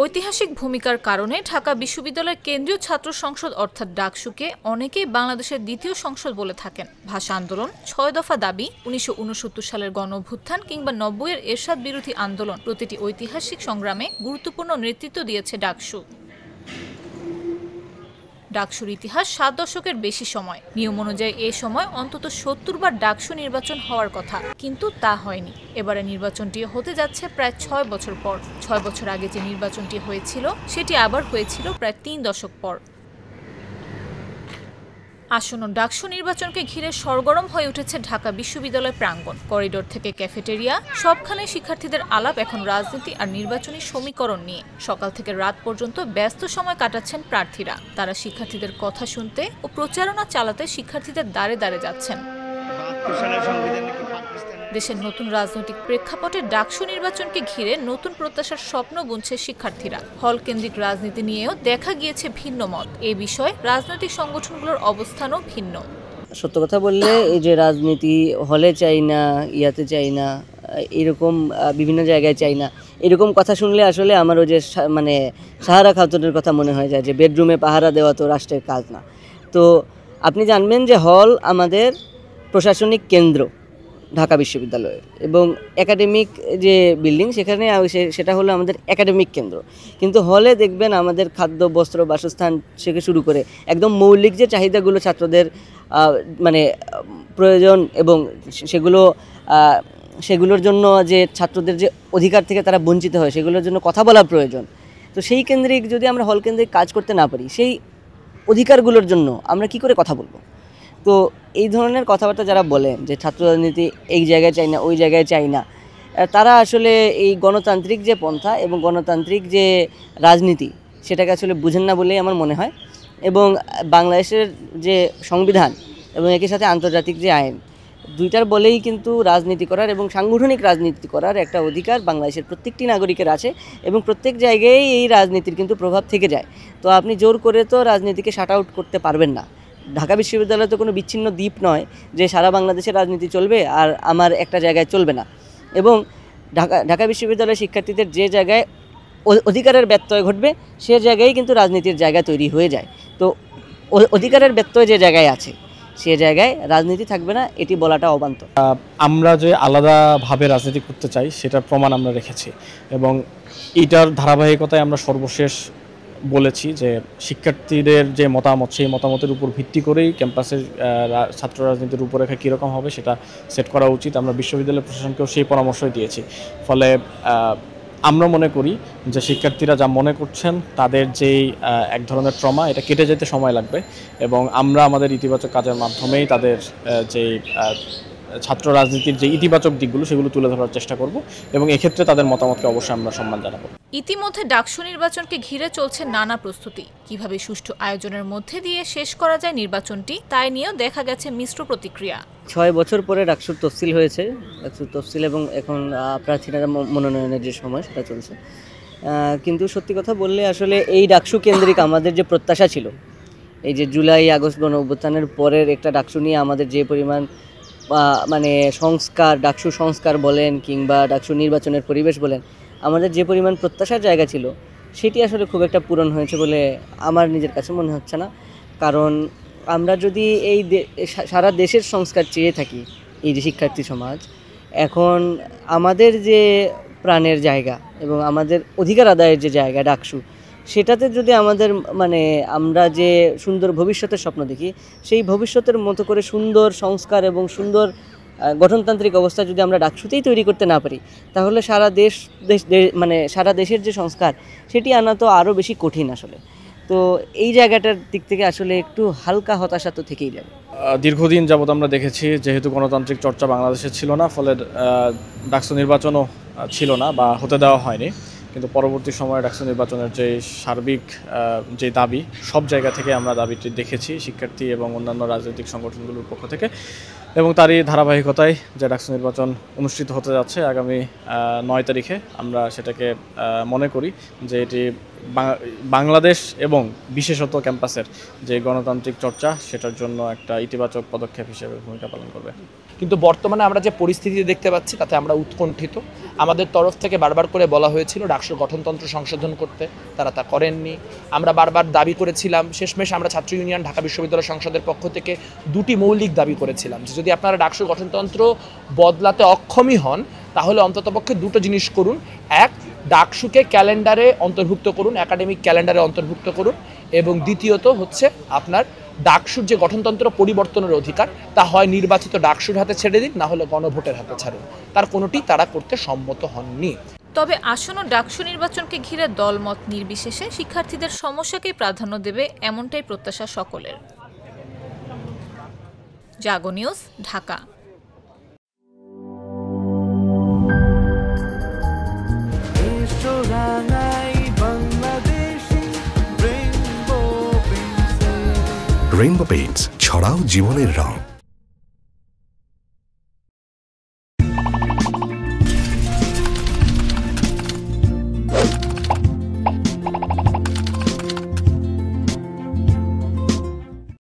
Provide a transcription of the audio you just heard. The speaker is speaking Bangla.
ঐতিহাসিক ভূমিকার কারণে ঢাকা বিশ্ববিদ্যালয়ের কেন্দ্রীয় ছাত্র সংসদ অর্থাৎ ডাকসুকে অনেকেই বাংলাদেশের দ্বিতীয় সংসদ বলে থাকেন। ভাষা আন্দোলন, ৬ দফা দাবি, ১৯৬৯ সালের গণঅভ্যুত্থান কিংবা ৯০-এর এরশাদ বিরোধী আন্দোলন প্রতিটি ঐতিহাসিক সংগ্রামে গুরুত্বপূর্ণ নেতৃত্ব দিয়েছে ডাকসু। ডাকসুর ইতিহাস ৭ দশকের বেশি সময়। নিয়ম অনুযায়ী এ সময় অন্তত ৭০ বার ডাকসু নির্বাচন হওয়ার কথা, কিন্তু তা হয়নি। এবারে নির্বাচনটি হতে যাচ্ছে প্রায় ৬ বছর পর। ৬ বছর আগে যে নির্বাচনটি হয়েছিল সেটি আবার হয়েছিল প্রায় ৩ দশক পর। আসন্ন ডাকসু নির্বাচনকে ঘিরে সরগরম হয়ে উঠেছে ঢাকা বিশ্ববিদ্যালয় প্রাঙ্গণ। করিডোর থেকে ক্যাফেটেরিয়া, সবখানে শিক্ষার্থীদের আলাপ এখন রাজনীতি আর নির্বাচনী সমীকরণ নিয়ে। সকাল থেকে রাত পর্যন্ত ব্যস্ত সময় কাটাচ্ছেন প্রার্থীরা। তারা শিক্ষার্থীদের কথা শুনতে ও প্রচারণা চালাতে শিক্ষার্থীদের দ্বারে দ্বারে যাচ্ছেন। দেশের নতুন রাজনৈতিক প্রেক্ষাপটে ডাকসু নির্বাচনকে ঘিরে নতুন প্রত্যাশার স্বপ্ন বুনছে শিক্ষার্থীরা। হল কেন্দ্রিক রাজনীতি নিয়েও দেখা গিয়েছে ভিন্ন মত। এ বিষয়ে রাজনৈতিক সংগঠনগুলোর অবস্থানও ভিন্ন। সত্য কথা বললে এই যে রাজনীতি হলে চাই না, ইয়াতে চাই না, এরকম বিভিন্ন জায়গায় চাই না, এরকম কথা শুনলে আসলে আমার ওই যে মানে সাহারা খাতুনের কথা মনে হয়ে যায় যে বেডরুমে পাহারা দেওয়া তো রাষ্ট্রের কাজ না। তো আপনি জানবেন যে হল আমাদের প্রশাসনিক কেন্দ্র ঢাকা বিশ্ববিদ্যালয়ের, এবং একাডেমিক যে বিল্ডিং সেখানে সেটা হলো আমাদের একাডেমিক কেন্দ্র। কিন্তু হলে দেখবেন আমাদের খাদ্য, বস্ত্র, বাসস্থান থেকে শুরু করে একদম মৌলিক যে চাহিদাগুলো ছাত্রদের মানে প্রয়োজন, এবং সেগুলোর জন্য যে ছাত্রদের যে অধিকার থেকে তারা বঞ্চিত হয় সেগুলোর জন্য কথা বলা প্রয়োজন। তো সেই কেন্দ্রিক যদি আমরা হল কেন্দ্রিক কাজ করতে না পারি, সেই অধিকারগুলোর জন্য আমরা কি করে কথা বলবো? তো এই ধরনের কথাবার্তা যারা বলেন যে ছাত্র রাজনীতি এই জায়গায় চাই না, ওই জায়গায় চাই না, তারা আসলে এই গণতান্ত্রিক যে পন্থা এবং গণতান্ত্রিক যে রাজনীতি সেটাকে আসলে বুঝেন না বলেই আমার মনে হয়। এবং বাংলাদেশের যে সংবিধান এবং একই সাথে আন্তর্জাতিক যে আইন, দুইটার বলেই কিন্তু রাজনীতি করার এবং সাংগঠনিক রাজনীতি করার একটা অধিকার বাংলাদেশের প্রত্যেকটি নাগরিকের আছে, এবং প্রত্যেক জায়গায় এই রাজনীতির কিন্তু প্রভাব থেকে যায়। তো আপনি জোর করে তো রাজনীতিকে শাট আউট করতে পারবেন না। ঢাকা বিশ্ববিদ্যালয় তো কোনো বিচ্ছিন্ন দ্বীপ নয় যে সারা বাংলাদেশের রাজনীতি চলবে আর আমার একটা জায়গায় চলবে না। এবং ঢাকা বিশ্ববিদ্যালয়ের শিক্ষার্থীদের যে জায়গায় অধিকারের ব্যত্যয় ঘটবে সে জায়গায় কিন্তু রাজনীতির জায়গা তৈরি হয়ে যায়। তো অধিকারের ব্যত্যয় যে জায়গায় আছে সে জায়গায় রাজনীতি থাকবে না, এটি বলাটা অবান্তর। আমরা যে আলাদাভাবে রাজনীতি করতে চাই সেটার প্রমাণ আমরা রেখেছি, এবং এইটার ধারাবাহিকতায় আমরা সর্বশেষ বলেছি যে শিক্ষার্থীদের যে মতামত সেই মতামতের উপর ভিত্তি করেই ক্যাম্পাসের ছাত্র রাজনীতির রূপরেখা কীরকম হবে সেটা সেট করা উচিত। আমরা বিশ্ববিদ্যালয় প্রশাসনকেও সেই পরামর্শই দিয়েছি। ফলে আমরা মনে করি যে শিক্ষার্থীরা যা মনে করছেন তাদের যেই এক ধরনের ট্রমা, এটা কেটে যেতে সময় লাগবে, এবং আমরা আমাদের ইতিবাচক কাজের মাধ্যমেই তাদের যেই ছাত্র রাজনীতির যে ইতিবাচক দিকগুলো সেগুলো তুলে ধরার চেষ্টা করব, এবং এক্ষেত্রে তাদের মতামতকে অবশ্যই আমরা সম্মান জানাবো। ইতিমধ্যে ডাকসু নির্বাচনকে ঘিরে চলছে নানা প্রস্তুতি। কিভাবে সুষ্ঠু আয়োজনের মধ্যে দিয়ে শেষ করা যায় নির্বাচনটি, তাই নিয়েও দেখা গেছে মিশ্র প্রতিক্রিয়া। ৬ বছর পরে ডাকসুর তফসিল হয়েছে, ডাকসুর তফসিল এবং এখন প্রার্থীরা মনোনয়নের যে সময় সেটা চলছে। কিন্তু সত্যি কথা বললে আসলে এই ডাকসু কেন্দ্রিক আমাদের যে প্রত্যাশা ছিল, এই যে জুলাই আগস্ট গণঅভ্যুত্থানের পরের একটা ডাকসু নিয়ে আমাদের যে পরিমাণ মানে সংস্কার, ডাকসু সংস্কার বলেন কিংবা ডাকসু নির্বাচনের পরিবেশ বলেন, আমাদের যে পরিমাণ প্রত্যাশার জায়গা ছিল সেটি আসলে খুব একটা পূরণ হয়েছে বলে আমার নিজের কাছে মনে হচ্ছে না। কারণ আমরা যদি এই সারা দেশের সংস্কার চেয়ে থাকি, এই যে শিক্ষার্থী সমাজ, এখন আমাদের যে প্রাণের জায়গা এবং আমাদের অধিকার আদায়ের যে জায়গা ডাকসু, সেটাতে যদি আমাদের মানে আমরা যে সুন্দর ভবিষ্যতের স্বপ্ন দেখি, সেই ভবিষ্যতের মতো করে সুন্দর সংস্কার এবং সুন্দর গঠনতান্ত্রিক অবস্থা যদি আমরা ডাকসুতেই তৈরি করতে না পারি, তাহলে সারা দেশের যে সংস্কার সেটি আনা তো আরও বেশি কঠিন আসলে। তো এই জায়গাটার দিক থেকে আসলে একটু হালকা হতাশা তো থেকেই যাবে। দীর্ঘদিন যাবৎ আমরা দেখেছি যেহেতু গণতান্ত্রিক চর্চা বাংলাদেশে ছিল না, ফলে ডাকসু নির্বাচনও ছিল না বা হতে দেওয়া হয়নি। কিন্তু পরবর্তী সময়ে ডাকসু নির্বাচনের যে সার্বিক যে দাবি, সব জায়গা থেকে আমরা দাবিটি দেখেছি শিক্ষার্থী এবং অন্যান্য রাজনৈতিক সংগঠনগুলোর পক্ষ থেকে, এবং তারই ধারাবাহিকতায় যে ডাকসু নির্বাচন অনুষ্ঠিত হতে যাচ্ছে আগামী 9 তারিখে, আমরা সেটাকে মনে করি যে এটি বাংলাদেশ এবং বিশেষত ক্যাম্পাসের যে গণতান্ত্রিক চর্চা সেটার জন্য একটা ইতিবাচক পদক্ষেপ হিসেবে ভূমিকা পালন করবে। কিন্তু বর্তমানে আমরা যে পরিস্থিতি দেখতে পাচ্ছি তাতে আমরা উৎকণ্ঠিত। আমাদের তরফ থেকে বারবার করে বলা হয়েছিল ডাকসুর গঠনতন্ত্র সংশোধন করতে, তারা তা করেননি। আমরা বারবার দাবি করেছিলাম, শেষমেশ আমরা ছাত্র ইউনিয়ন ঢাকা বিশ্ববিদ্যালয় সংসদের পক্ষ থেকে দুটি মৌলিক দাবি করেছিলাম যে যদি আপনারা ডাকসুর গঠনতন্ত্র বদলাতে অক্ষমই হন তাহলে অন্ততপক্ষে দুটো জিনিস করুন। এক, ডাকসুকে ক্যালেন্ডারে অন্তর্ভুক্ত করুন, একাডেমিক ক্যালেন্ডারে অন্তর্ভুক্ত করুন, এবং দ্বিতীয়ত হচ্ছে আপনার ডাকসুর যে গঠনতন্ত্র পরিবর্তনের অধিকার তা হয় নির্বাচিত ডাকসুর হাতে ছেড়ে দিন, না হলে গণভোটের হাতে ছাড়ুন। তার কোনোটি তারা করতে সম্মত হননি। তবে আসন্ন ডাকসু নির্বাচনকে ঘিরে দলমত নির্বিশেষে শিক্ষার্থীদের সমস্যাকেই প্রাধান্য দেবে এমনটাই প্রত্যাশা সকলের। জাগো নিউজ, ঢাকা। রেইনবো পেইন্টস, ছড়াও জীবনের রং।